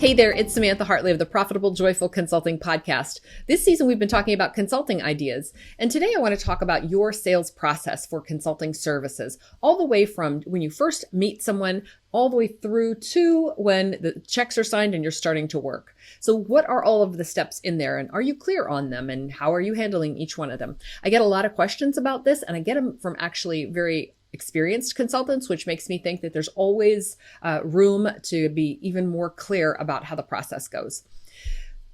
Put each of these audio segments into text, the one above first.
Hey there, it's Samantha Hartley of the Profitable Joyful Consulting Podcast. This season, we've been talking about consulting ideas. And today I want to talk about your sales process for consulting services, all the way from when you first meet someone, all the way through to when the checks are signed and you're starting to work. So what are all of the steps in there, and are you clear on them, and how are you handling each one of them? I get a lot of questions about this, and I get them from actually very experienced consultants, which makes me think that there's always room to be even more clear about how the process goes.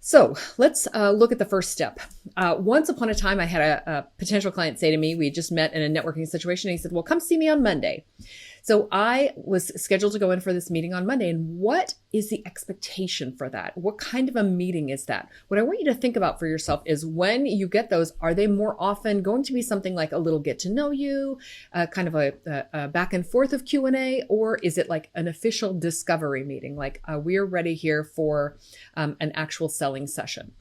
So let's look at the first step. Once upon a time, I had a potential client say to me, we had just met in a networking situation, and he said, well, come see me on Monday. So I was scheduled to go in for this meeting on Monday. And what is the expectation for that? What kind of a meeting is that? What I want you to think about for yourself is when you get those, are they more often going to be something like a little get to know you, kind of a back and forth of Q&A, or is it like an official discovery meeting? Like we're ready here for an actual selling session.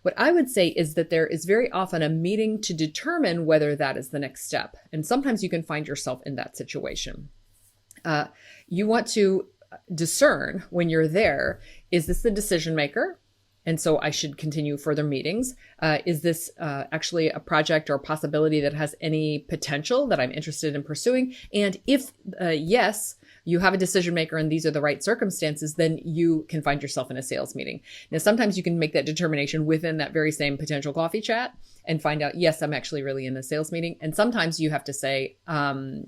What I would say is that there is very often a meeting to determine whether that is the next step. And sometimes you can find yourself in that situation. You want to discern when you're there, is this the decision maker? And so I should continue further meetings. Is this actually a project or a possibility that has any potential that I'm interested in pursuing? And if yes, you have a decision maker and these are the right circumstances, then you can find yourself in a sales meeting. Now, sometimes you can make that determination within that very same potential coffee chat and find out, yes, I'm actually really in a sales meeting. And sometimes you have to say, go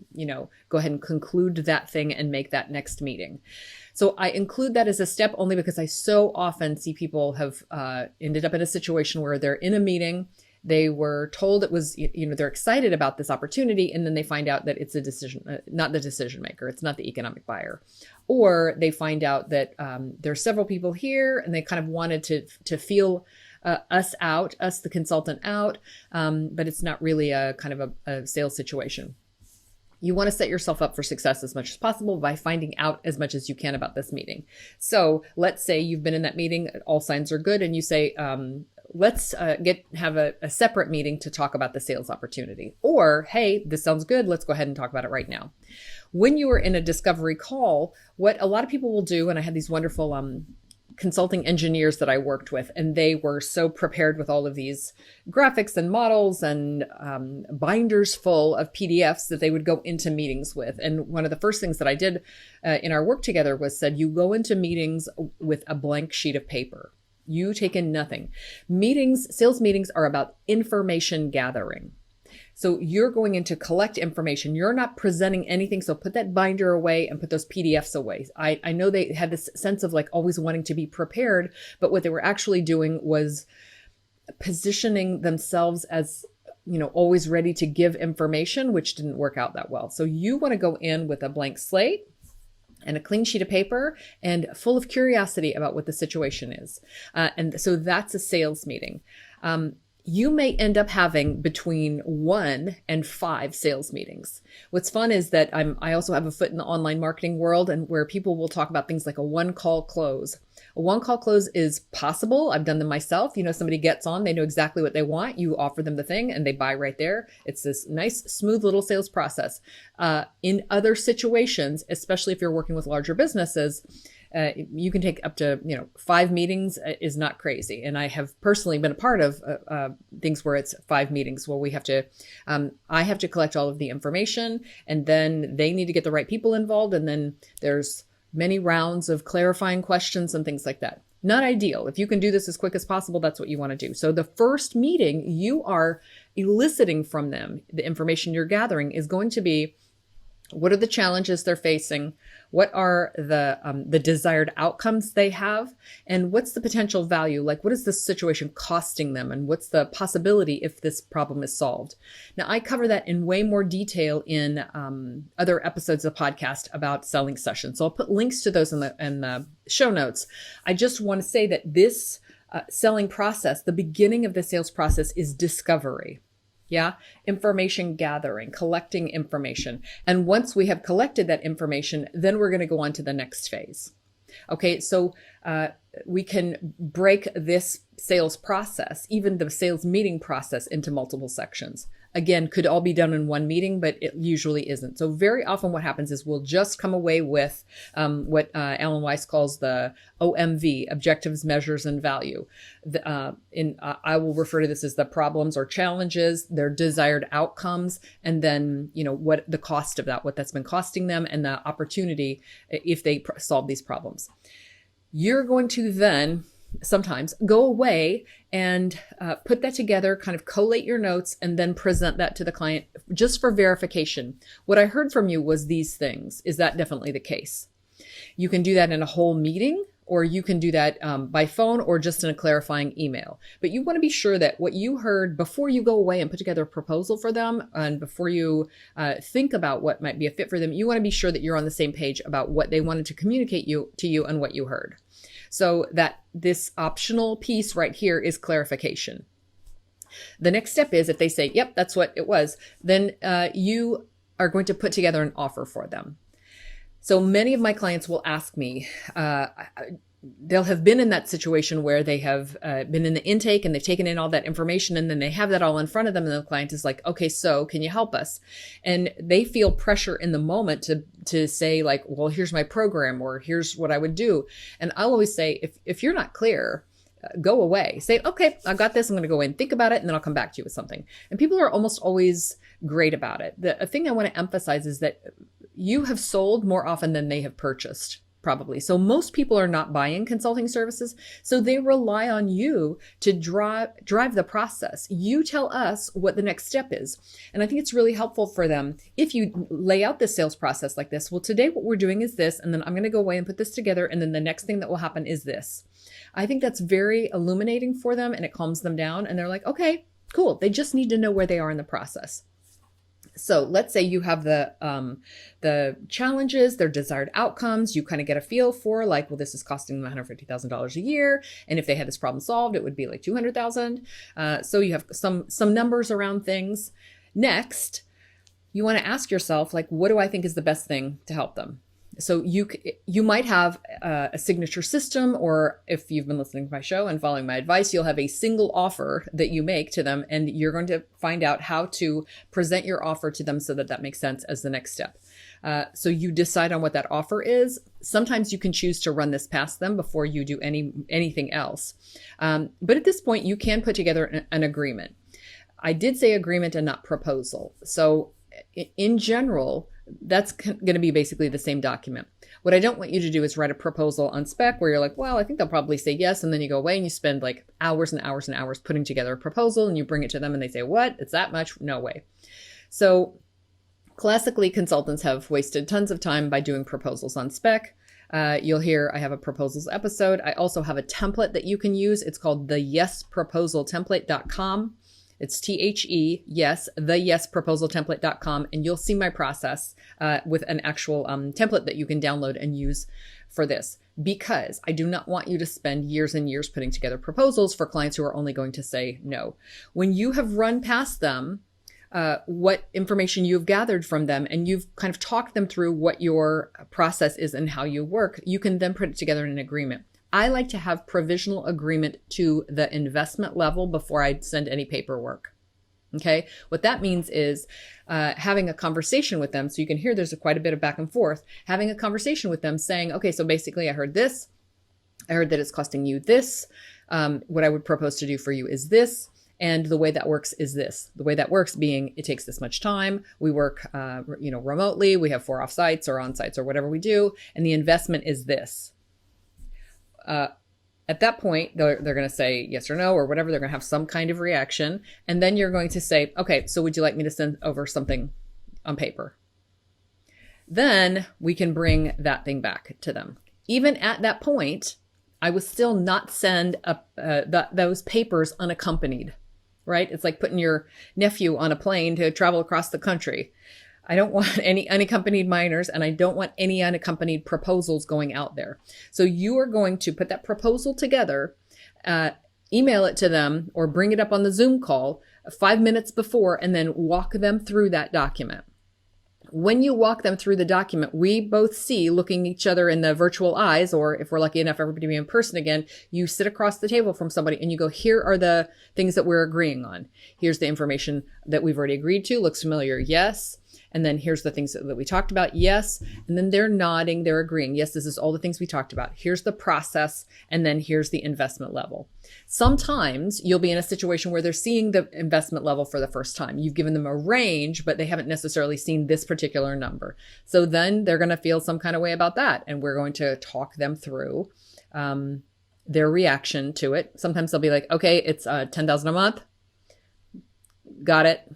ahead and conclude that thing and make that next meeting. So I include that as a step only because I so often see people have ended up in a situation where they're in a meeting. They were told it was, they're excited about this opportunity, and then they find out that it's a decision, not the decision maker. It's not the economic buyer. Or they find out that there are several people here and they kind of wanted to feel us, the consultant out, but it's not really a kind of a sales situation. You want to set yourself up for success as much as possible by finding out as much as you can about this meeting. So let's say you've been in that meeting, all signs are good, and you say, let's have a separate meeting to talk about the sales opportunity. Or, hey, this sounds good, let's go ahead and talk about it right now. When you are in a discovery call, what a lot of people will do, and I had these wonderful consulting engineers that I worked with, and they were so prepared with all of these graphics and models and binders full of PDFs that they would go into meetings with. And one of the first things that I did in our work together was said, you go into meetings with a blank sheet of paper. You take in nothing. Sales meetings are about information gathering. So you're going in to collect information. You're not presenting anything. So put that binder away and put those PDFs away. I know they had this sense of like always wanting to be prepared, but what they were actually doing was positioning themselves as, always ready to give information, which didn't work out that well. So you want to go in with a blank slate and a clean sheet of paper and full of curiosity about what the situation is. And so that's a sales meeting. You may end up having between 1 and 5 sales meetings. What's fun is that I also have a foot in the online marketing world, and where people will talk about things like a one-call close. A one-call close is possible. I've done them myself. Somebody gets on, they know exactly what they want. You offer them the thing and they buy right there. It's this nice, smooth little sales process. In other situations, especially if you're working with larger businesses, you can take up to, 5 meetings is not crazy. And I have personally been a part of things where it's 5 meetings where I have to collect all of the information, and then they need to get the right people involved. And then there's many rounds of clarifying questions and things like that. Not ideal. If you can do this as quick as possible, that's what you want to do. So the first meeting you are eliciting from them, the information you're gathering is going to be, what are the challenges they're facing? What are the desired outcomes they have? And what's the potential value? Like, what is this situation costing them? And what's the possibility if this problem is solved? Now, I cover that in way more detail in other episodes of the podcast about selling sessions. So I'll put links to those in the show notes. I just want to say that this selling process, the beginning of the sales process, is discovery. Yeah. Information gathering, collecting information. And once we have collected that information, then we're going to go on to the next phase. Okay. So, we can break this sales process, even the sales meeting process, into multiple sections. again, could all be done in one meeting, but it usually isn't. So very often what happens is we'll just come away with what Alan Weiss calls the OMV, objectives, measures, and value. I will refer to this as the problems or challenges, their desired outcomes, and then, what the cost of that, what that's been costing them, and the opportunity if they solve these problems. You're going to then sometimes go away and put that together, kind of collate your notes, and then present that to the client just for verification. What I heard from you was these things. Is that definitely the case? You can do that in a whole meeting, or you can do that by phone or just in a clarifying email. But you want to be sure that what you heard before you go away and put together a proposal for them, and before you think about what might be a fit for them, you want to be sure that you're on the same page about what they wanted to communicate to you and what you heard. So that this optional piece right here is clarification. The next step is if they say, yep, that's what it was, then you are going to put together an offer for them. So many of my clients will ask me, they'll have been in that situation where they have been in the intake and they've taken in all that information, and then they have that all in front of them, and the client is like, okay, so can you help us? And they feel pressure in the moment to say like, well, here's my program, or here's what I would do. And I'll always say, if you're not clear, go away. Say, okay, I got this. I'm going to go away and think about it, and then I'll come back to you with something. And people are almost always great about it. The thing I want to emphasize is that you have sold more often than they have purchased, probably. So most people are not buying consulting services. So they rely on you to drive the process. You tell us what the next step is. And I think it's really helpful for them if you lay out the sales process like this. Well, today what we're doing is this, and then I'm going to go away and put this together, and then the next thing that will happen is this. I think that's very illuminating for them, and it calms them down. And they're like, okay, cool. They just need to know where they are in the process. So let's say you have the challenges, their desired outcomes. You kind of get a feel for like, well, this is costing them $150,000 a year. And if they had this problem solved, it would be like $200,000. So you have some numbers around things. Next, you want to ask yourself, like, what do I think is the best thing to help them? So you might have a signature system, or if you've been listening to my show and following my advice, you'll have a single offer that you make to them, and you're going to find out how to present your offer to them so that that makes sense as the next step. So you decide on what that offer is. Sometimes you can choose to run this past them before you do anything else. But at this point, you can put together an agreement. I did say agreement and not proposal. So in general, that's going to be basically the same document. What I don't want you to do is write a proposal on spec where you're like, well, I think they'll probably say yes. And then you go away and you spend like hours and hours and hours putting together a proposal, and you bring it to them and they say, what? It's that much? No way. So classically, consultants have wasted tons of time by doing proposals on spec. You'll hear I have a proposals episode. I also have a template that you can use. It's called the yesproposaltemplate.com. It's THE, yes, the yesproposaltemplate.com. And you'll see my process with an actual template that you can download and use for this, because I do not want you to spend years and years putting together proposals for clients who are only going to say no. When you have run past them, what information you've gathered from them, and you've kind of talked them through what your process is and how you work, you can then put it together in an agreement. I like to have provisional agreement to the investment level before I send any paperwork. Okay. What that means is having a conversation with them. So you can hear there's quite a bit of back and forth, having a conversation with them saying, okay, so basically I heard this. I heard that it's costing you this. What I would propose to do for you is this. And the way that works is this. The way that works being it takes this much time. We work, remotely. We have 4 off-sites or on-sites or whatever we do. And the investment is this. At that point, they're going to say yes or no or whatever. They're going to have some kind of reaction. And then you're going to say, okay, so would you like me to send over something on paper? Then we can bring that thing back to them. Even at that point, I would still not send those papers unaccompanied, right? It's like putting your nephew on a plane to travel across the country. I don't want any unaccompanied minors, and I don't want any unaccompanied proposals going out there. So you are going to put that proposal together, email it to them, or bring it up on the Zoom call 5 minutes before, and then walk them through that document. When you walk them through the document, we both see, looking each other in the virtual eyes, or if we're lucky enough everybody to be in person again, you sit across the table from somebody and you go, here are the things that we're agreeing on. Here's the information that we've already agreed to. Looks familiar? Yes. And then here's the things that we talked about. Yes. And then they're nodding, they're agreeing. Yes, this is all the things we talked about. Here's the process. And then here's the investment level. Sometimes you'll be in a situation where they're seeing the investment level for the first time. You've given them a range, but they haven't necessarily seen this particular number. So then they're going to feel some kind of way about that. And we're going to talk them through their reaction to it. Sometimes they'll be like, okay, it's $10,000 a month. Got it.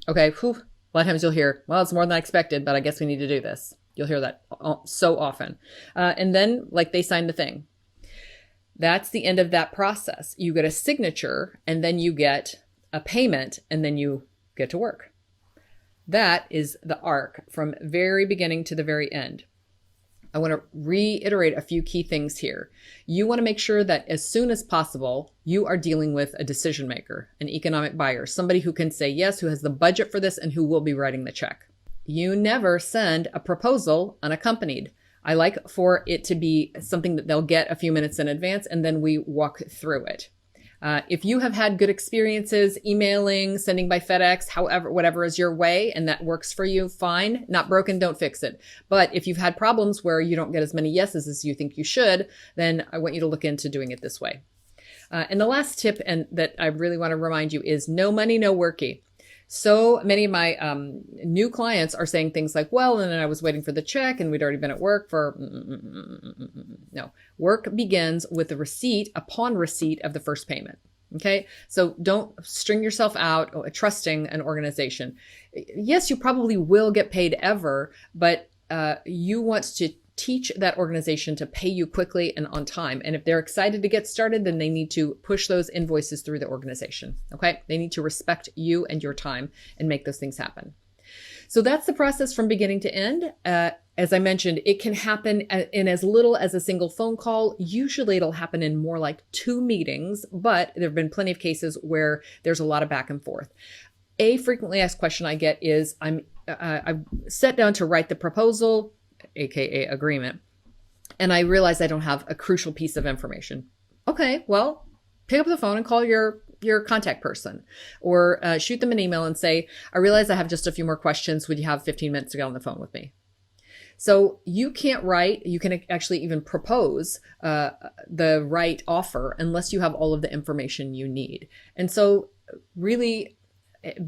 Okay. Whew. A lot of times you'll hear, well, it's more than I expected, but I guess we need to do this. You'll hear that so often. And then like they signed the thing. That's the end of that process. You get a signature and then you get a payment and then you get to work. That is the arc from very beginning to the very end. I want to reiterate a few key things here. You want to make sure that as soon as possible, you are dealing with a decision maker, an economic buyer, somebody who can say yes, who has the budget for this, and who will be writing the check. You never send a proposal unaccompanied. I like for it to be something that they'll get a few minutes in advance, and then we walk through it. If you have had good experiences emailing, sending by FedEx, however, whatever is your way, and that works for you, fine. Not broken, don't fix it. But if you've had problems where you don't get as many yeses as you think you should, then I want you to look into doing it this way. And the last tip, and that I really want to remind you, is no money, no worky. So many of my new clients are saying things like, well, and then I was waiting for the check and we'd already been at work for... No, work begins with the receipt, upon receipt of the first payment. Okay, so don't string yourself out trusting an organization. Yes, you probably will get paid ever, but you want to teach that organization to pay you quickly and on time. And if they're excited to get started, then they need to push those invoices through the organization. Okay, they need to respect you and your time and make those things happen. So that's the process from beginning to end. As I mentioned, it can happen in as little as a single phone call. Usually it'll happen in more like 2 meetings, but there have been plenty of cases where there's a lot of back and forth. A frequently asked question I get is, I've sat down to write the proposal, AKA agreement, and I realize I don't have a crucial piece of information. Okay, well, pick up the phone and call your contact person, or shoot them an email and say, I realize I have just a few more questions. Would you have 15 minutes to get on the phone with me? So you can't write, you can actually even propose the right offer unless you have all of the information you need. And so really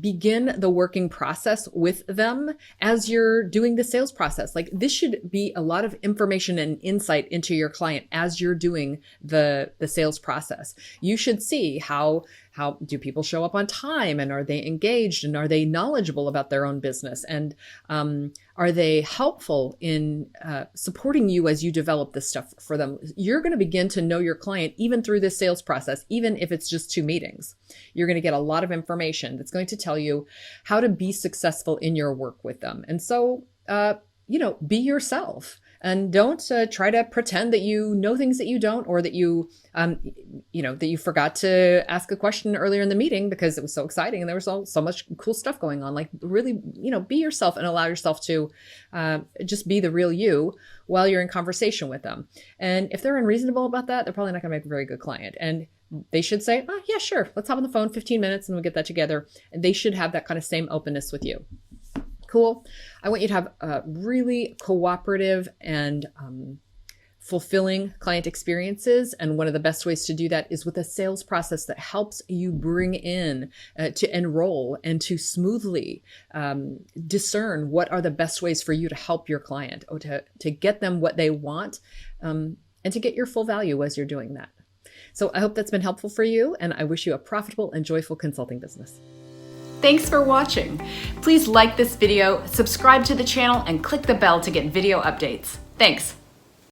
begin the working process with them as you're doing the sales process. Like, this should be a lot of information and insight into your client as you're doing the sales process. You should see how do people show up on time, and are they engaged, and are they knowledgeable about their own business, and are they helpful in supporting you as you develop this stuff for them. You're going to begin to know your client even through this sales process, even if it's just 2 meetings. You're going to get a lot of information that's going to tell you how to be successful in your work with them. And so, be yourself. And don't try to pretend that you know things that you don't, or that you forgot to ask a question earlier in the meeting because it was so exciting and there was so much cool stuff going on. Like, really, be yourself and allow yourself to just be the real you while you're in conversation with them. And if they're unreasonable about that, they're probably not going to make a very good client. And they should say, oh, yeah, sure. Let's hop on the phone 15 minutes and we'll get that together. And they should have that kind of same openness with you. Cool. I want you to have really cooperative and fulfilling client experiences. And one of the best ways to do that is with a sales process that helps you bring in to enroll and to smoothly discern what are the best ways for you to help your client, or to get them what they want, and to get your full value as you're doing that. So I hope that's been helpful for you, and I wish you a profitable and joyful consulting business. Thanks for watching. Please like this video, subscribe to the channel, and click the bell to get video updates. Thanks.